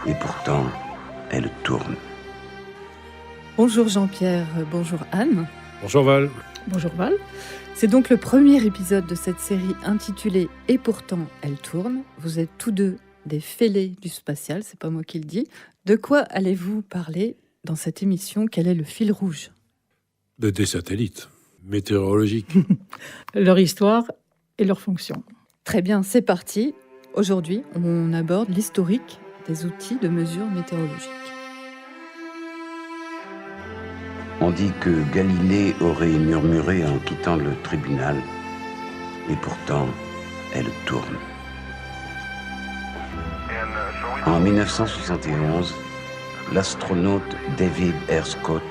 Et pourtant, elle tourne. Bonjour Jean-Pierre, bonjour Anne. Bonjour Val. Bonjour Val. C'est donc le premier épisode de cette série intitulée « Et pourtant, elle tourne ». Vous êtes tous deux des fêlés du spatial, c'est pas moi qui le dis. De quoi allez-vous parler dans cette émission ? Quel est le fil rouge ? Des satellites météorologiques. Leur histoire et leur fonction. Très bien, c'est parti. Aujourd'hui, on aborde l'historique des outils de mesure météorologique. On dit que Galilée aurait murmuré en quittant le tribunal. Et pourtant, elle tourne. En 1971, l'astronaute David R. Scott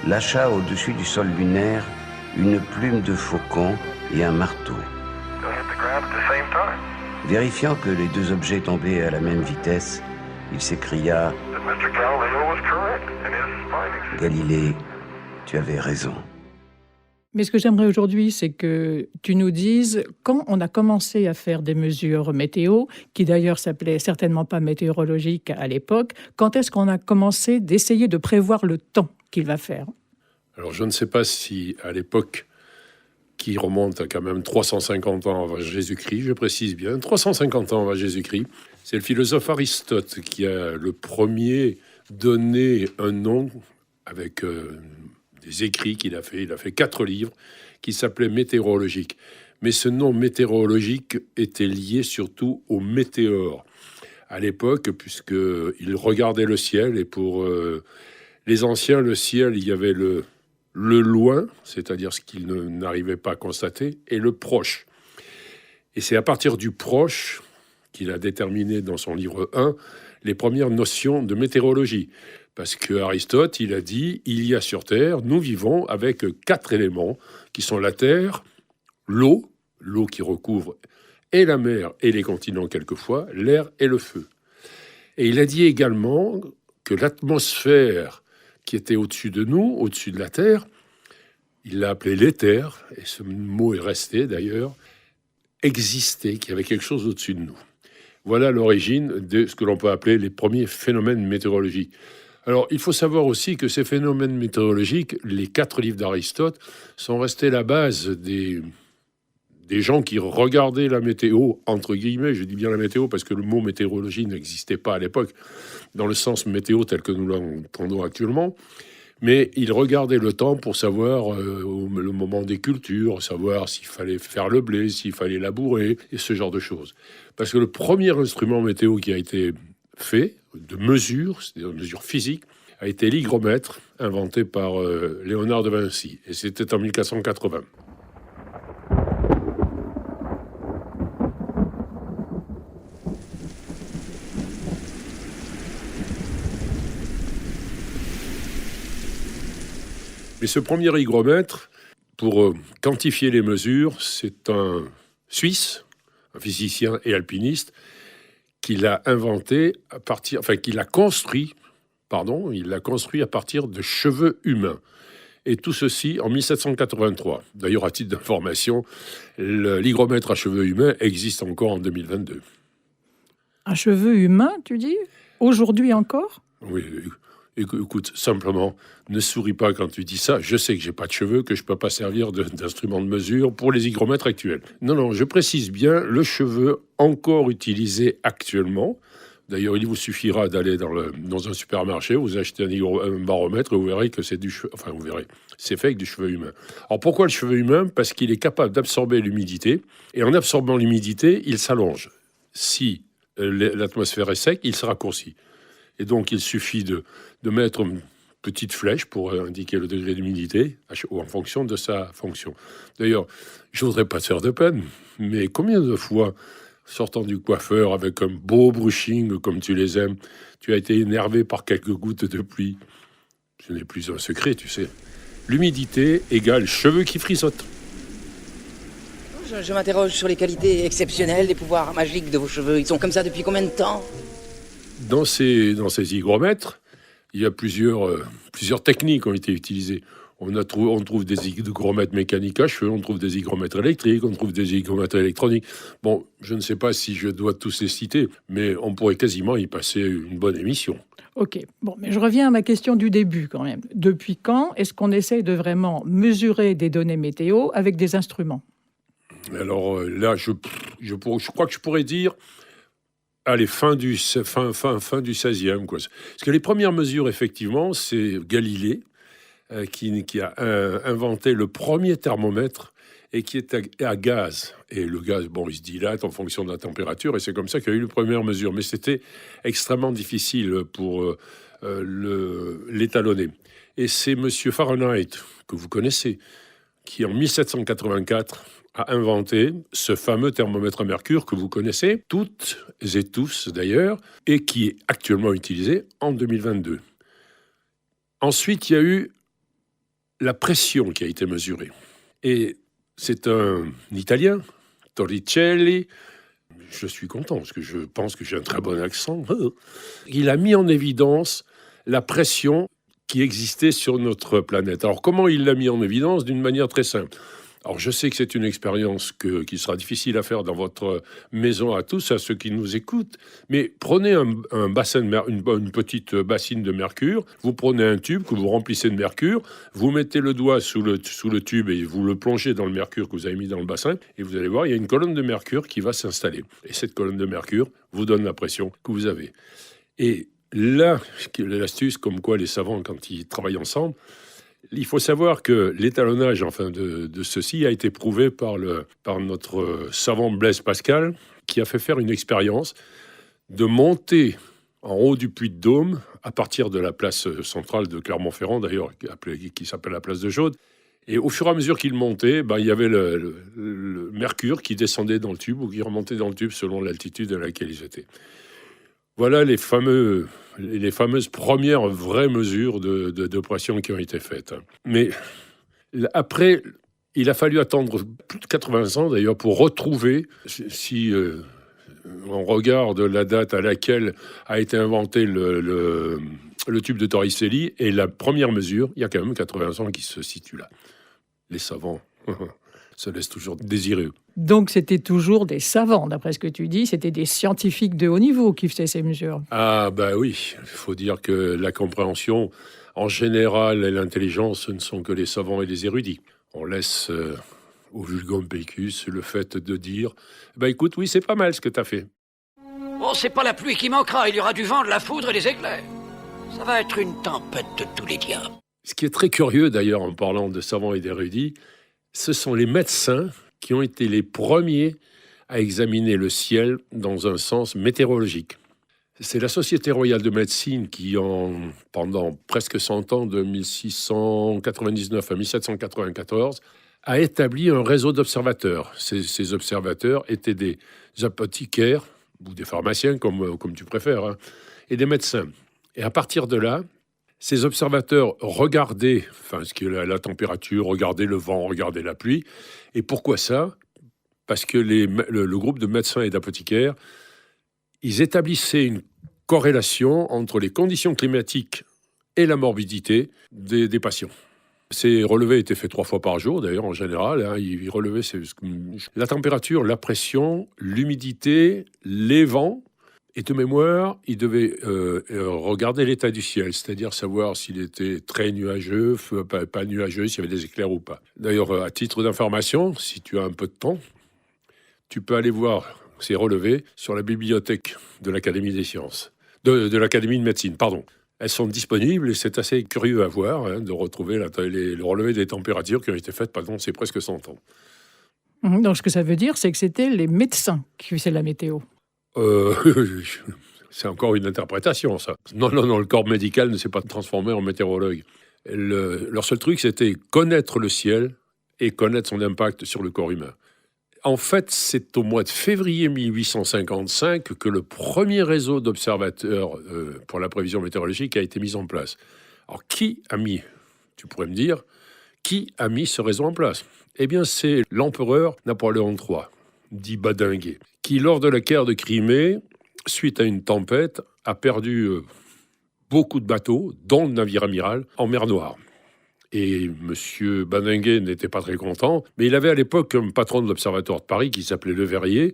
lâcha au-dessus du sol lunaire une plume de faucon et un marteau. Vérifiant que les deux objets tombaient à la même vitesse, il s'écria « Galilée, tu avais raison ». Mais ce que j'aimerais aujourd'hui, c'est que tu nous dises quand on a commencé à faire des mesures météo, qui d'ailleurs s'appelaient certainement pas météorologiques à l'époque, quand est-ce qu'on a commencé d'essayer de prévoir le temps qu'il va faire ? Alors je ne sais pas si à l'époque, qui remonte à quand même 350 ans avant Jésus-Christ, je précise bien, 350 ans avant Jésus-Christ, c'est le philosophe Aristote qui a le premier donné un nom avec des écrits qu'il a fait. Il a fait 4 livres qui s'appelaient météorologiques. Mais ce nom météorologique était lié surtout aux météores à l'époque, puisqu'il regardait le ciel. Et pour les anciens, le ciel, il y avait le loin, c'est-à-dire ce qu'ils n'arrivaient pas à constater, et le proche. Et c'est à partir du proche qu'il a déterminé dans son livre 1 les premières notions de météorologie. Parce que Aristote, il a dit, il y a sur Terre, nous vivons avec 4 éléments qui sont la Terre, l'eau qui recouvre et la mer et les continents quelquefois, l'air et le feu. Et il a dit également que l'atmosphère qui était au-dessus de nous, au-dessus de la Terre, il l'a appelé l'éther, et ce mot est resté d'ailleurs, existait, qu'il y avait quelque chose au-dessus de nous. Voilà l'origine de ce que l'on peut appeler les premiers phénomènes météorologiques. Alors, il faut savoir aussi que ces phénomènes météorologiques, les 4 livres d'Aristote, sont restés la base des gens qui regardaient la météo, entre guillemets, je dis bien la météo parce que le mot météorologie n'existait pas à l'époque, dans le sens météo tel que nous l'entendons actuellement, mais ils regardaient le temps pour savoir le moment des cultures, savoir s'il fallait faire le blé, s'il fallait labourer, et ce genre de choses. Parce que le premier instrument météo qui a été fait, de mesure, c'est-à-dire de mesure physique, a été l'hygromètre, inventé par Léonard de Vinci, et c'était en 1480. Mais ce premier hygromètre, pour quantifier les mesures, c'est un Suisse, un physicien et alpiniste, qui l'a inventé qu'il l'a construit à partir de cheveux humains. Et tout ceci en 1783. D'ailleurs, à titre d'information, l'hygromètre à cheveux humains existe encore en 2022. Un cheveu humain, tu dis ? Aujourd'hui encore ? Oui. Écoute, simplement, ne souris pas quand tu dis ça. Je sais que j'ai pas de cheveux, que je peux pas servir d'instrument de mesure pour les hygromètres actuels. Non, je précise bien le cheveu encore utilisé actuellement. D'ailleurs, il vous suffira d'aller dans un supermarché, vous achetez un baromètre et vous verrez que c'est c'est fait avec du cheveu humain. Alors pourquoi le cheveu humain ? Parce qu'il est capable d'absorber l'humidité, et en absorbant l'humidité, il s'allonge. Si l'atmosphère est sec, il se raccourcit. Et donc, il suffit de mettre une petite flèche pour indiquer le degré d'humidité en fonction de sa fonction. D'ailleurs, je ne voudrais pas te faire de peine, mais combien de fois, sortant du coiffeur avec un beau brushing comme tu les aimes, tu as été énervé par quelques gouttes de pluie ? Ce n'est plus un secret, tu sais. L'humidité égale cheveux qui frissottent. Je m'interroge sur les qualités exceptionnelles des pouvoirs magiques de vos cheveux. Ils sont comme ça depuis combien de temps ? Dans ces hygromètres, il y a plusieurs techniques qui ont été utilisées. On trouve des hygromètres mécaniques à cheveux, on trouve des hygromètres électriques, on trouve des hygromètres électroniques. Bon, je ne sais pas si je dois tous les citer, mais on pourrait quasiment y passer une bonne émission. Ok, bon, mais je reviens à ma question du début quand même. Depuis quand est-ce qu'on essaye de vraiment mesurer des données météo avec des instruments ? Alors là, je crois que je pourrais dire, allez, fin du 16e, quoi. Parce que les premières mesures, effectivement, c'est Galilée qui a inventé le premier thermomètre et qui est à gaz. Et le gaz, bon, il se dilate en fonction de la température, et c'est comme ça qu'il y a eu les premières mesures. Mais c'était extrêmement difficile pour l'étalonner. Et c'est Monsieur Fahrenheit, que vous connaissez, qui en 1784 a inventé ce fameux thermomètre à mercure que vous connaissez, toutes et tous d'ailleurs, et qui est actuellement utilisé en 2022. Ensuite, il y a eu la pression qui a été mesurée. Et c'est un Italien, Torricelli, je suis content parce que je pense que j'ai un très bon accent, il a mis en évidence la pression qui existait sur notre planète. Alors comment il l'a mis en évidence ? D'une manière très simple. Alors je sais que c'est une expérience qui sera difficile à faire dans votre maison à tous, à ceux qui nous écoutent, mais prenez un bassin une petite bassine de mercure, vous prenez un tube que vous remplissez de mercure, vous mettez le doigt sous le tube et vous le plongez dans le mercure que vous avez mis dans le bassin, et vous allez voir, il y a une colonne de mercure qui va s'installer. Et cette colonne de mercure vous donne la pression que vous avez. Et là, l'astuce, comme quoi les savants, quand ils travaillent ensemble, il faut savoir que l'étalonnage de ceci a été prouvé par notre savant Blaise Pascal, qui a fait faire une expérience de monter en haut du Puy-de-Dôme, à partir de la place centrale de Clermont-Ferrand, d'ailleurs, qui s'appelle la place de Jaude. Et au fur et à mesure qu'il montait, il y avait le mercure qui descendait dans le tube ou qui remontait dans le tube selon l'altitude à laquelle ils étaient. Voilà les fameuses premières vraies mesures de pression qui ont été faites. Mais après, il a fallu attendre plus de 80 ans d'ailleurs pour retrouver, si on regarde la date à laquelle a été inventé le tube de Torricelli et la première mesure, il y a quand même 80 ans qui se situe là. Les savants se laissent toujours désirer. Donc c'était toujours des savants, d'après ce que tu dis, c'était des scientifiques de haut niveau qui faisaient ces mesures. Ah oui, il faut dire que la compréhension en général et l'intelligence, ce ne sont que les savants et les érudits. On laisse au vulgum pecus le fait de dire écoute, oui, c'est pas mal ce que tu as fait. Oh, c'est pas la pluie qui manquera, il y aura du vent, de la foudre et des éclairs. Ça va être une tempête de tous les diables. Ce qui est très curieux d'ailleurs en parlant de savants et d'érudits, ce sont les médecins qui ont été les premiers à examiner le ciel dans un sens météorologique. C'est la Société royale de médecine qui, pendant presque 100 ans, de 1699 à 1794, a établi un réseau d'observateurs. Ces observateurs étaient des apothicaires, ou des pharmaciens, comme tu préfères, et des médecins. Et à partir de là, ces observateurs regardaient la température, regardaient le vent, regardaient la pluie. Et pourquoi ça ? Parce que le groupe de médecins et d'apothicaires, ils établissaient une corrélation entre les conditions climatiques et la morbidité des patients. Ces relevés étaient faits 3 fois par jour, d'ailleurs, en général. Ils relevaient la température, la pression, l'humidité, les vents. Et de mémoire, il devait regarder l'état du ciel, c'est-à-dire savoir s'il était très nuageux, pas nuageux, s'il y avait des éclairs ou pas. D'ailleurs, à titre d'information, si tu as un peu de temps, tu peux aller voir ces relevés sur la bibliothèque de l'Académie des sciences, de l'Académie de médecine, pardon. Elles sont disponibles et c'est assez curieux à voir de retrouver le relevé des températures qui ont été faites pendant ces presque 100 ans. Donc, ce que ça veut dire, c'est que c'était les médecins qui faisaient la météo. C'est encore une interprétation, ça. Non, le corps médical ne s'est pas transformé en météorologue. Leur seul truc, c'était connaître le ciel et connaître son impact sur le corps humain. En fait, c'est au mois de février 1855 que le premier réseau d'observateurs pour la prévision météorologique a été mis en place. Alors, tu pourrais me dire, qui a mis ce réseau en place ? Eh bien, c'est l'empereur Napoléon III, dit Badinguet, qui, lors de la guerre de Crimée, suite à une tempête, a perdu beaucoup de bateaux, dont le navire amiral, en mer Noire. Et M. Badinguet n'était pas très content, mais il avait à l'époque un patron de l'Observatoire de Paris qui s'appelait Le Verrier.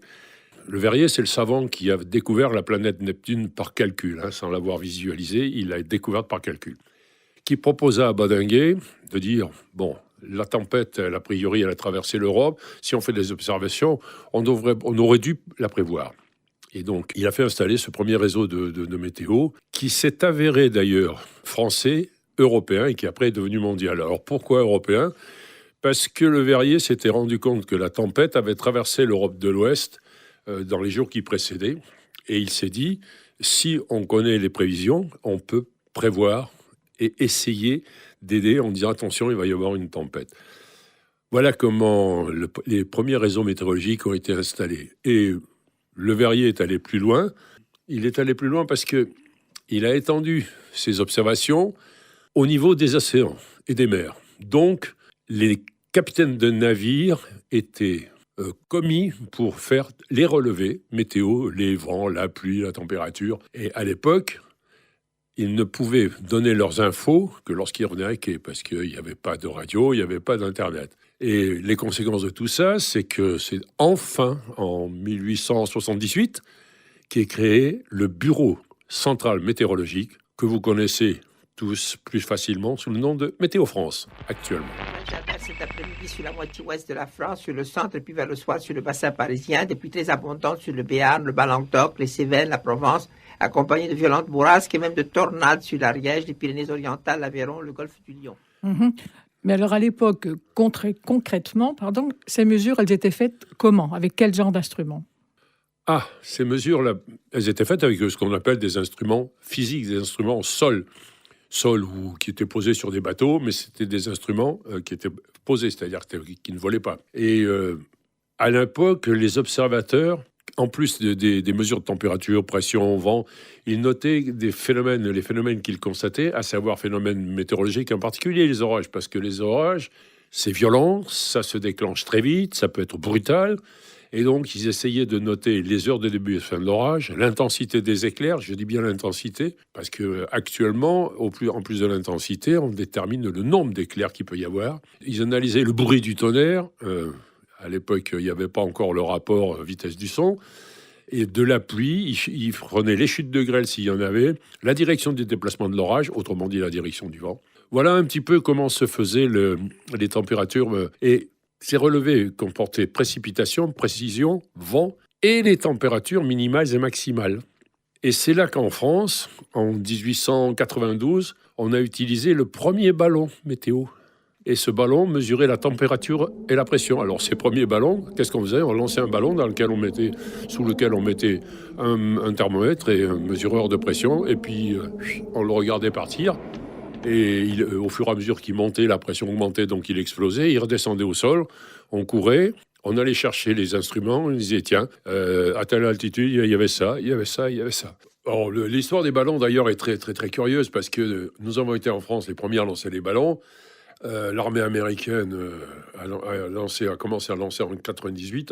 Le Verrier, c'est le savant qui a découvert la planète Neptune par calcul, sans l'avoir visualisée, il l'a découverte par calcul. Qui proposa à Badinguet de dire, bon, la tempête, a priori, elle a traversé l'Europe, si on fait des observations, on aurait dû la prévoir. Et donc, il a fait installer ce premier réseau de météo, qui s'est avéré d'ailleurs français, européen, et qui après est devenu mondial. Alors pourquoi européen ? Parce que Le Verrier s'était rendu compte que la tempête avait traversé l'Europe de l'Ouest dans les jours qui précédaient, et il s'est dit, si on connaît les prévisions, on peut prévoir et essayer d'aider en disant, attention, il va y avoir une tempête. Voilà comment les premiers réseaux météorologiques ont été installés. Et Le Verrier est allé plus loin. Il est allé plus loin parce qu'il a étendu ses observations au niveau des océans et des mers. Donc, les capitaines de navires étaient commis pour faire les relevés météo, les vents, la pluie, la température. Et à l'époque, ils ne pouvaient donner leurs infos que lorsqu'ils revenaient à quai, parce qu'il n'y avait pas de radio, il n'y avait pas d'Internet. Et les conséquences de tout ça, c'est que c'est enfin, en 1878, qu'est créé le Bureau central météorologique, que vous connaissez tous plus facilement sous le nom de Météo France, actuellement. J'attaque cet après-midi sur la moitié ouest de la France, sur le centre, et puis vers le soir sur le bassin parisien, des pluies très abondantes sur le Béarn, le Bas-Languedoc, les Cévennes, la Provence, accompagnées de violentes bourrasques et même de tornades sur l'Ariège, les Pyrénées-Orientales, l'Aveyron, le golfe du Lion. Mais alors à l'époque, concrètement, ces mesures, elles étaient faites comment ? Avec quel genre d'instruments ? Ces mesures-là, elles étaient faites avec ce qu'on appelle des instruments physiques, des instruments sol ou qui étaient posés sur des bateaux, mais c'était des instruments qui étaient posés, c'est-à-dire qui ne volaient pas. Et à l'époque, les observateurs, en plus des mesures de température, pression, vent, ils notaient les phénomènes qu'ils constataient, à savoir phénomènes météorologiques, en particulier les orages, parce que les orages, c'est violent, ça se déclenche très vite, ça peut être brutal. Et donc, ils essayaient de noter les heures de début et de fin de l'orage, l'intensité des éclairs, je dis bien l'intensité, parce qu'actuellement, en plus de l'intensité, on détermine le nombre d'éclairs qu'il peut y avoir. Ils analysaient le bruit du tonnerre, à l'époque, il n'y avait pas encore le rapport vitesse du son, et de la pluie, ils prenaient les chutes de grêle s'il y en avait, la direction du déplacement de l'orage, autrement dit la direction du vent. Voilà un petit peu comment se faisaient les températures, et ces relevés comportaient précipitation, précision, vent et les températures minimales et maximales. Et c'est là qu'en France, en 1892, on a utilisé le premier ballon météo. Et ce ballon mesurait la température et la pression. Alors ces premiers ballons, qu'est-ce qu'on faisait ? On lançait un ballon sous lequel on mettait un thermomètre et un mesureur de pression, et puis on le regardait partir. Et au fur et à mesure qu'il montait, la pression augmentait, donc il explosait, il redescendait au sol, on courait, on allait chercher les instruments, on disait tiens, à telle altitude, il y avait ça, il y avait ça, il y avait ça. Alors, l'histoire des ballons d'ailleurs est très, très, très curieuse, parce que nous avons été en France les premiers à lancer les ballons. L'armée américaine a commencé à lancer en 1898,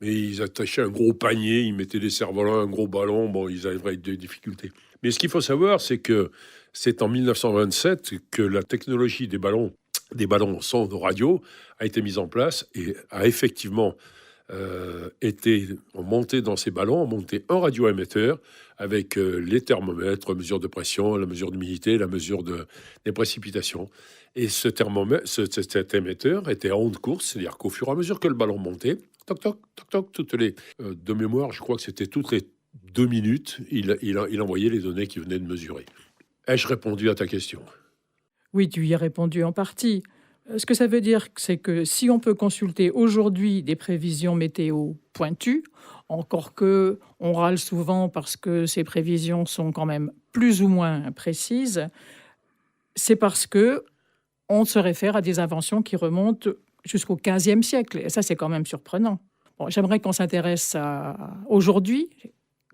mais ils attachaient un gros panier, ils mettaient des cerfs-volants, un gros ballon, ils arriveraient avec des difficultés. Mais ce qu'il faut savoir, c'est que c'est en 1927 que la technologie des ballons son radio a été mise en place et a effectivement on montait dans ces ballons, on montait un radioémetteur avec les thermomètres, mesure de pression, la mesure d'humidité, la mesure des précipitations. Et cet émetteur était à onde courte, c'est-à-dire qu'au fur et à mesure que le ballon montait, toc, toc, toc, toc, de mémoire, je crois que c'était toutes les 2 minutes, il envoyait les données qu'il venait de mesurer. Ai-je répondu à ta question ? Oui, tu y as répondu en partie. Ce que ça veut dire, c'est que si on peut consulter aujourd'hui des prévisions météo pointues, encore que on râle souvent parce que ces prévisions sont quand même plus ou moins précises, c'est parce que on se réfère à des inventions qui remontent jusqu'au XVe siècle. Et ça, c'est quand même surprenant. Bon, j'aimerais qu'on s'intéresse à aujourd'hui.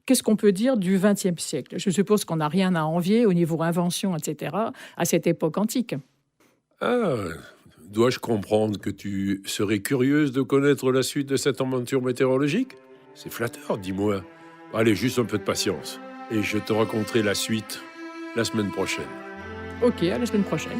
Qu'est-ce qu'on peut dire du XXe siècle ? Je suppose qu'on n'a rien à envier au niveau invention, etc., à cette époque antique. Dois-je comprendre que tu serais curieuse de connaître la suite de cette aventure météorologique ? C'est flatteur, dis-moi. Allez, juste un peu de patience. Et je te raconterai la suite la semaine prochaine. Ok, à la semaine prochaine.